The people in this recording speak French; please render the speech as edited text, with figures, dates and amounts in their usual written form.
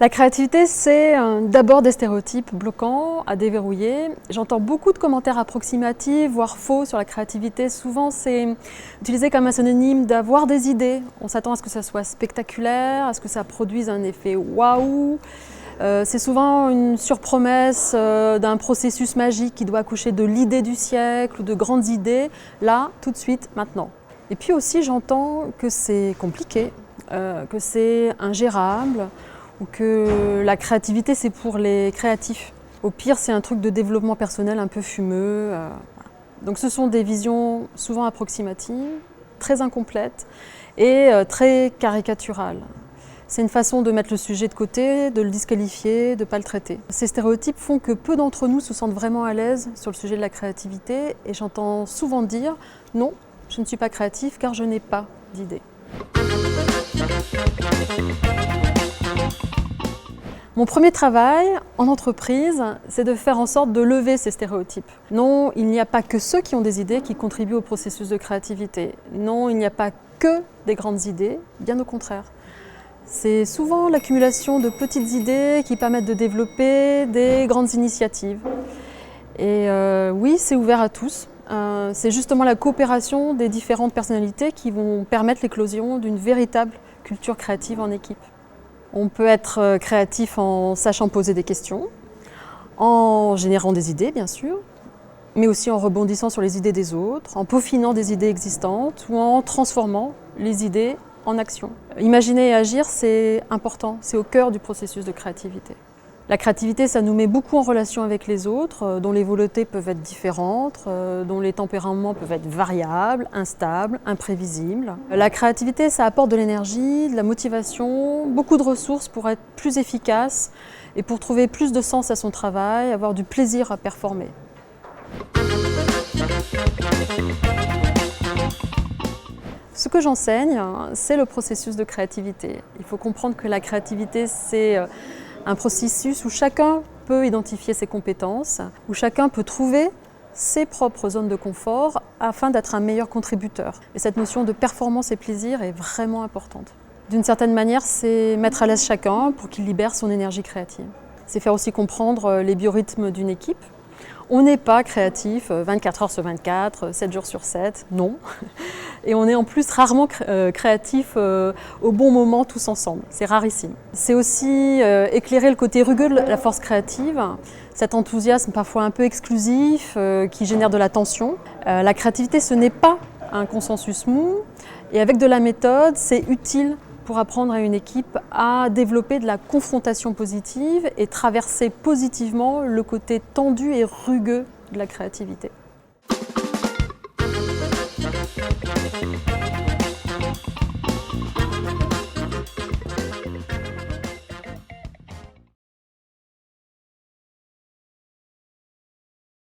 La créativité, c'est d'abord des stéréotypes bloquants à déverrouiller. J'entends beaucoup de commentaires approximatifs, voire faux sur la créativité. Souvent, c'est utilisé comme un synonyme d'avoir des idées. On s'attend à ce que ça soit spectaculaire, à ce que ça produise un effet waouh. C'est souvent une surpromesse d'un processus magique qui doit accoucher de l'idée du siècle ou de grandes idées, là, tout de suite, maintenant. Et puis aussi, j'entends que c'est compliqué, que c'est ingérable, ou que la créativité, c'est pour les créatifs. Au pire, c'est un truc de développement personnel un peu fumeux. Donc ce sont des visions souvent approximatives, très incomplètes et très caricaturales. C'est une façon de mettre le sujet de côté, de le disqualifier, de ne pas le traiter. Ces stéréotypes font que peu d'entre nous se sentent vraiment à l'aise sur le sujet de la créativité et j'entends souvent dire « Non, je ne suis pas créatif car je n'ai pas d'idée ». Mon premier travail en entreprise, c'est de faire en sorte de lever ces stéréotypes. Non, il n'y a pas que ceux qui ont des idées qui contribuent au processus de créativité. Non, il n'y a pas que des grandes idées, bien au contraire. C'est souvent l'accumulation de petites idées qui permettent de développer des grandes initiatives. Et oui, c'est ouvert à tous. C'est justement la coopération des différentes personnalités qui vont permettre l'éclosion d'une véritable culture créative en équipe. On peut être créatif en sachant poser des questions, en générant des idées bien sûr, mais aussi en rebondissant sur les idées des autres, en peaufinant des idées existantes ou en transformant les idées en action. Imaginer et agir, c'est important, c'est au cœur du processus de créativité. La créativité, ça nous met beaucoup en relation avec les autres, dont les volontés peuvent être différentes, dont les tempéraments peuvent être variables, instables, imprévisibles. La créativité, ça apporte de l'énergie, de la motivation, beaucoup de ressources pour être plus efficace et pour trouver plus de sens à son travail, avoir du plaisir à performer. Ce que j'enseigne, c'est le processus de créativité. Il faut comprendre que la créativité, c'est un processus où chacun peut identifier ses compétences, où chacun peut trouver ses propres zones de confort afin d'être un meilleur contributeur. Et cette notion de performance et plaisir est vraiment importante. D'une certaine manière, c'est mettre à l'aise chacun pour qu'il libère son énergie créative. C'est faire aussi comprendre les biorhythmes d'une équipe. On n'est pas créatif 24 heures sur 24, 7 jours sur 7, non. Et on est en plus rarement créatif au bon moment tous ensemble, c'est rarissime. C'est aussi éclairer le côté rugueux de la force créative, cet enthousiasme parfois un peu exclusif qui génère de la tension. La créativité, ce n'est pas un consensus mou, et avec de la méthode, c'est utile pour apprendre à une équipe à développer de la confrontation positive et traverser positivement le côté tendu et rugueux de la créativité.